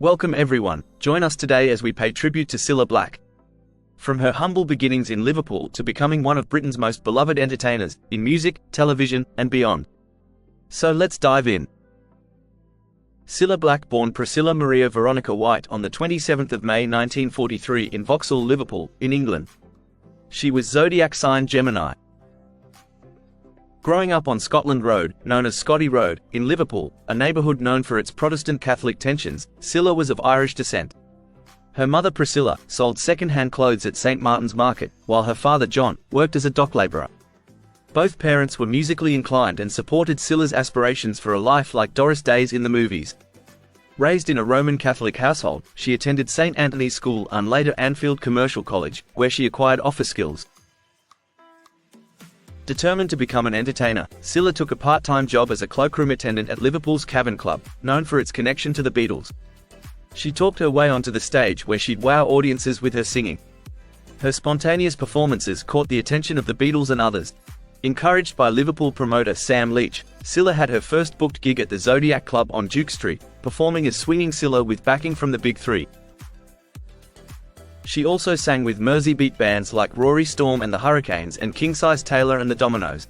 Welcome everyone, join us today as we pay tribute to Cilla Black. From her humble beginnings in Liverpool to becoming one of Britain's most beloved entertainers, in music, television, and beyond. So let's dive in. Cilla Black, born Priscilla Maria Veronica White on the 27th of May 1943 in Vauxhall, Liverpool, in England. She was zodiac sign Gemini. Growing up on Scotland Road, known as Scotty Road, in Liverpool, a neighbourhood known for its Protestant-Catholic tensions, Cilla was of Irish descent. Her mother Priscilla sold second-hand clothes at St. Martin's Market, while her father John worked as a dock labourer. Both parents were musically inclined and supported Cilla's aspirations for a life like Doris Day's in the movies. Raised in a Roman Catholic household, she attended St. Anthony's School and later Anfield Commercial College, where she acquired office skills. Determined to become an entertainer, Cilla took a part-time job as a cloakroom attendant at Liverpool's Cavern Club, known for its connection to the Beatles. She talked her way onto the stage where she'd wow audiences with her singing. Her spontaneous performances caught the attention of the Beatles and others. Encouraged by Liverpool promoter Sam Leach, Cilla had her first booked gig at the Zodiac Club on Duke Street, performing as Swinging Cilla with backing from the Big Three. She also sang with Mersey beat bands like Rory Storm and the Hurricanes and King Size Taylor and the Dominoes.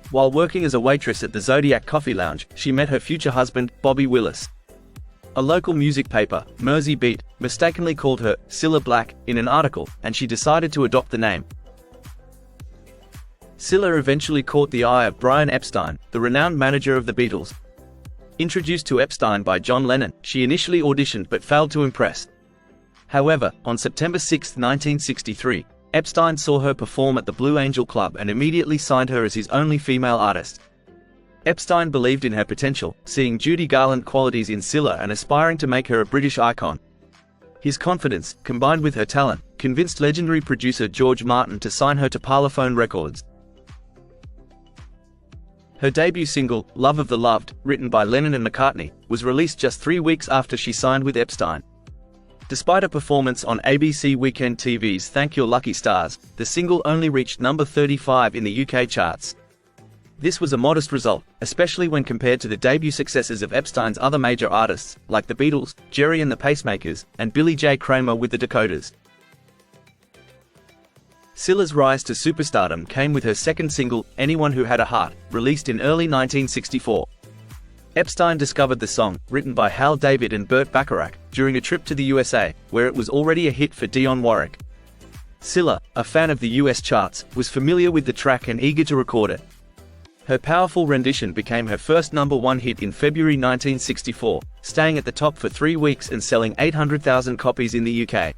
While working as a waitress at the Zodiac Coffee Lounge, she met her future husband, Bobby Willis. A local music paper, Mersey Beat, mistakenly called her Cilla Black in an article, and she decided to adopt the name. Cilla eventually caught the eye of Brian Epstein, the renowned manager of the Beatles. Introduced to Epstein by John Lennon, she initially auditioned but failed to impress. However, on September 6, 1963, Epstein saw her perform at the Blue Angel Club and immediately signed her as his only female artist. Epstein believed in her potential, seeing Judy Garland qualities in Cilla and aspiring to make her a British icon. His confidence, combined with her talent, convinced legendary producer George Martin to sign her to Parlophone Records. Her debut single, Love of the Loved, written by Lennon and McCartney, was released just 3 weeks after she signed with Epstein. Despite a performance on ABC Weekend TV's Thank Your Lucky Stars, the single only reached number 35 in the UK charts. This was a modest result, especially when compared to the debut successes of Epstein's other major artists, like the Beatles, Jerry and the Pacemakers, and Billy J. Kramer with the Dakotas. Cilla's rise to superstardom came with her second single, Anyone Who Had a Heart, released in early 1964. Epstein discovered the song, written by Hal David and Burt Bacharach, during a trip to the USA, where it was already a hit for Dionne Warwick. Cilla, a fan of the US charts, was familiar with the track and eager to record it. Her powerful rendition became her first #1 hit in February 1964, staying at the top for 3 weeks and selling 800,000 copies in the UK.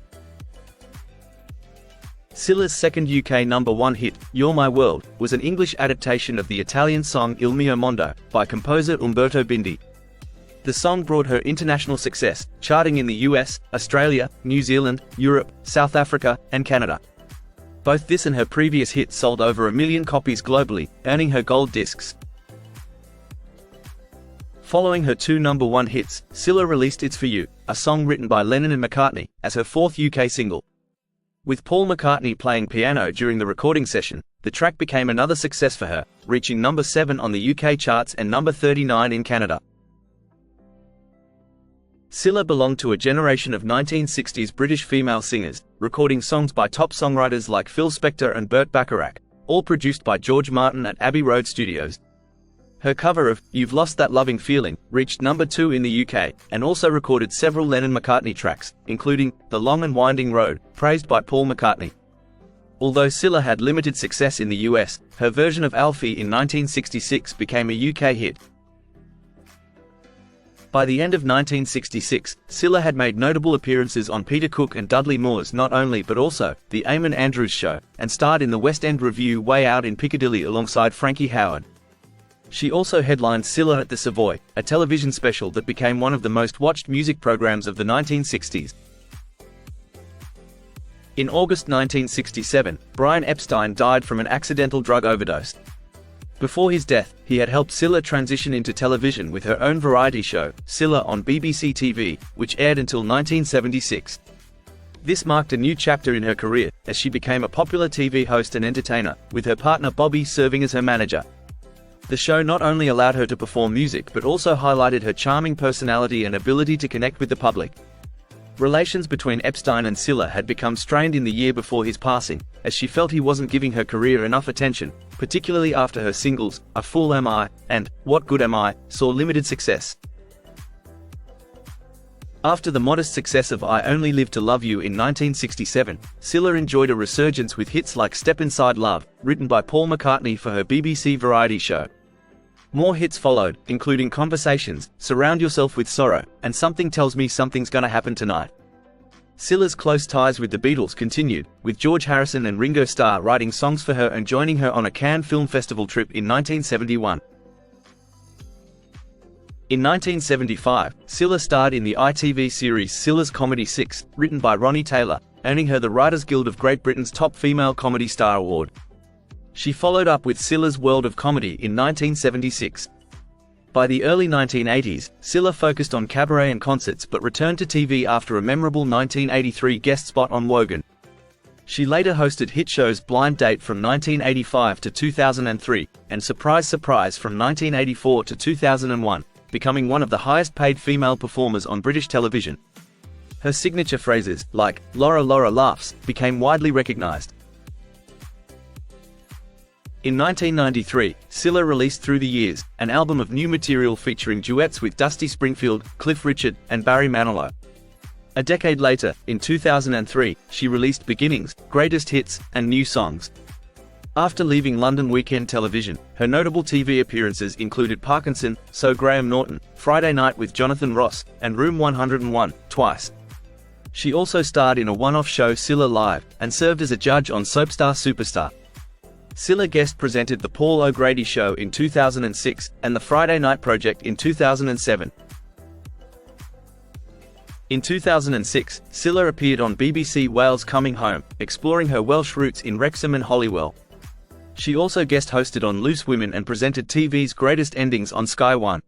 Cilla's second UK #1 hit, You're My World, was an English adaptation of the Italian song Il Mio Mondo, by composer Umberto Bindi. The song brought her international success, charting in the US, Australia, New Zealand, Europe, South Africa, and Canada. Both this and her previous hit sold over 1 million copies globally, earning her gold discs. Following her 2 #1 hits, Cilla released It's For You, a song written by Lennon and McCartney, as her 4th UK single. With Paul McCartney playing piano during the recording session, the track became another success for her, reaching number 7 on the UK charts and number 39 in Canada. Cilla belonged to a generation of 1960s British female singers, recording songs by top songwriters like Phil Spector and Burt Bacharach, all produced by George Martin at Abbey Road Studios. Her cover of You've Lost That Loving Feeling reached number 2 in the UK, and also recorded several Lennon-McCartney tracks, including The Long and Winding Road, praised by Paul McCartney. Although Cilla had limited success in the US, her version of Alfie in 1966 became a UK hit. By the end of 1966, Cilla had made notable appearances on Peter Cook and Dudley Moore's Not Only But Also, The Eamon Andrews Show, and starred in the West End revue Way Out in Piccadilly alongside Frankie Howerd. She also headlined Cilla at the Savoy, a television special that became one of the most watched music programs of the 1960s. In August 1967, Brian Epstein died from an accidental drug overdose. Before his death, he had helped Cilla transition into television with her own variety show, Cilla on BBC TV, which aired until 1976. This marked a new chapter in her career, as she became a popular TV host and entertainer, with her partner Bobby serving as her manager. The show not only allowed her to perform music but also highlighted her charming personality and ability to connect with the public. Relations between Epstein and Cilla had become strained in the year before his passing, as she felt he wasn't giving her career enough attention, particularly after her singles, A Fool Am I, and What Good Am I, saw limited success. After the modest success of I Only Live to Love You in 1967, Cilla enjoyed a resurgence with hits like Step Inside Love, written by Paul McCartney for her BBC variety show. More hits followed, including Conversations, Surround Yourself with Sorrow, and Something Tells Me Something's Gonna Happen Tonight. Cilla's close ties with the Beatles continued, with George Harrison and Ringo Starr writing songs for her and joining her on a Cannes Film Festival trip in 1971. In 1975, Cilla starred in the ITV series Cilla's Comedy 6, written by Ronnie Taylor, earning her the Writers Guild of Great Britain's Top Female Comedy Star Award. She followed up with Cilla's World of Comedy in 1976. By the early 1980s, Cilla focused on cabaret and concerts but returned to TV after a memorable 1983 guest spot on Wogan. She later hosted hit shows Blind Date from 1985 to 2003, and Surprise Surprise from 1984 to 2001, becoming one of the highest-paid female performers on British television. Her signature phrases, like, Laura Laura laughs, became widely recognised. In 1993, Cilla released Through the Years, an album of new material featuring duets with Dusty Springfield, Cliff Richard, and Barry Manilow. A decade later, in 2003, she released Beginnings, Greatest Hits, and New Songs. After leaving London Weekend Television, her notable TV appearances included Parkinson, So Graham Norton, Friday Night with Jonathan Ross, and Room 101, twice. She also starred in a one-off show Cilla Live, and served as a judge on Soapstar Superstar. Cilla guest presented The Paul O'Grady Show in 2006, and The Friday Night Project in 2007. In 2006, Cilla appeared on BBC Wales Coming Home, exploring her Welsh roots in Wrexham and Holywell. She also guest hosted on Loose Women and presented TV's Greatest Endings on Sky One.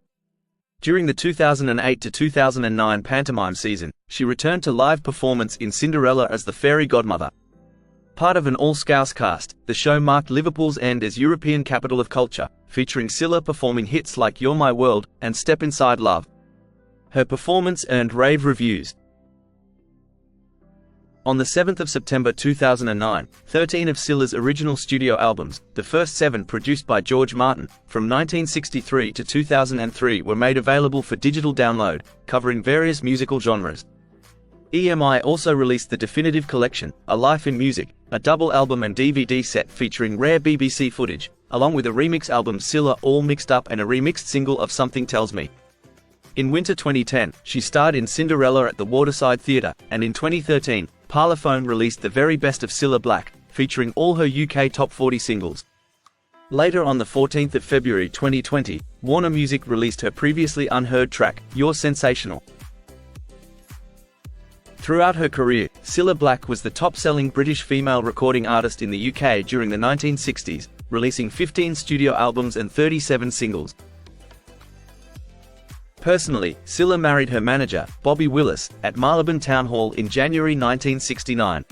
During the 2008 to 2009 pantomime season, she returned to live performance in Cinderella as the fairy godmother. Part of an all-Scouse cast, the show marked Liverpool's end as European capital of culture, featuring Cilla performing hits like You're My World and Step Inside Love. Her performance earned rave reviews. On the 7th of September 2009, 13 of Cilla's original studio albums, the first 7 produced by George Martin, from 1963 to 2003 were made available for digital download, covering various musical genres. EMI also released the definitive collection, A Life in Music, a double album and DVD set featuring rare BBC footage, along with a remix album Cilla All Mixed Up and a remixed single of Something Tells Me. In winter 2010, she starred in Cinderella at the Waterside Theatre, and in 2013, Parlophone released the very best of Cilla Black, featuring all her UK Top 40 singles. Later on the 14th of February 2020, Warner Music released her previously unheard track, You're Sensational. Throughout her career, Cilla Black was the top-selling British female recording artist in the UK during the 1960s, releasing 15 studio albums and 37 singles. Personally, Cilla married her manager, Bobby Willis, at Marylebone Town Hall in January 1969.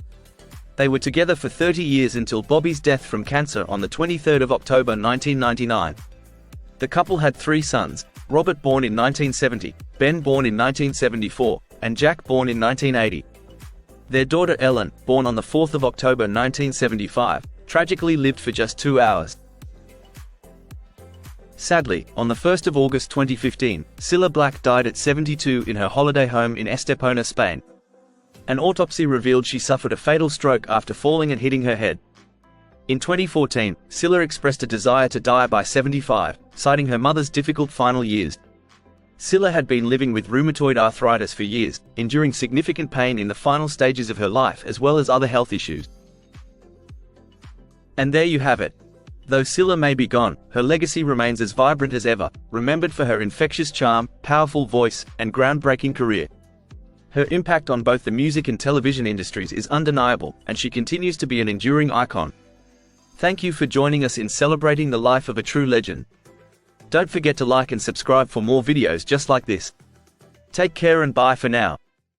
They were together for 30 years until Bobby's death from cancer on the 23rd of October 1999. The couple had 3 sons, Robert born in 1970, Ben born in 1974, and Jack born in 1980. Their daughter Ellen, born on the 4th of October 1975, tragically lived for just 2 hours. Sadly, on the 1st of August 2015, Cilla Black died at 72 in her holiday home in Estepona, Spain. An autopsy revealed she suffered a fatal stroke after falling and hitting her head. In 2014, Cilla expressed a desire to die by 75, citing her mother's difficult final years. Cilla had been living with rheumatoid arthritis for years, enduring significant pain in the final stages of her life as well as other health issues. And there you have it. Though Cilla may be gone, her legacy remains as vibrant as ever, remembered for her infectious charm, powerful voice, and groundbreaking career. Her impact on both the music and television industries is undeniable, and she continues to be an enduring icon. Thank you for joining us in celebrating the life of a true legend. Don't forget to like and subscribe for more videos just like this. Take care and bye for now.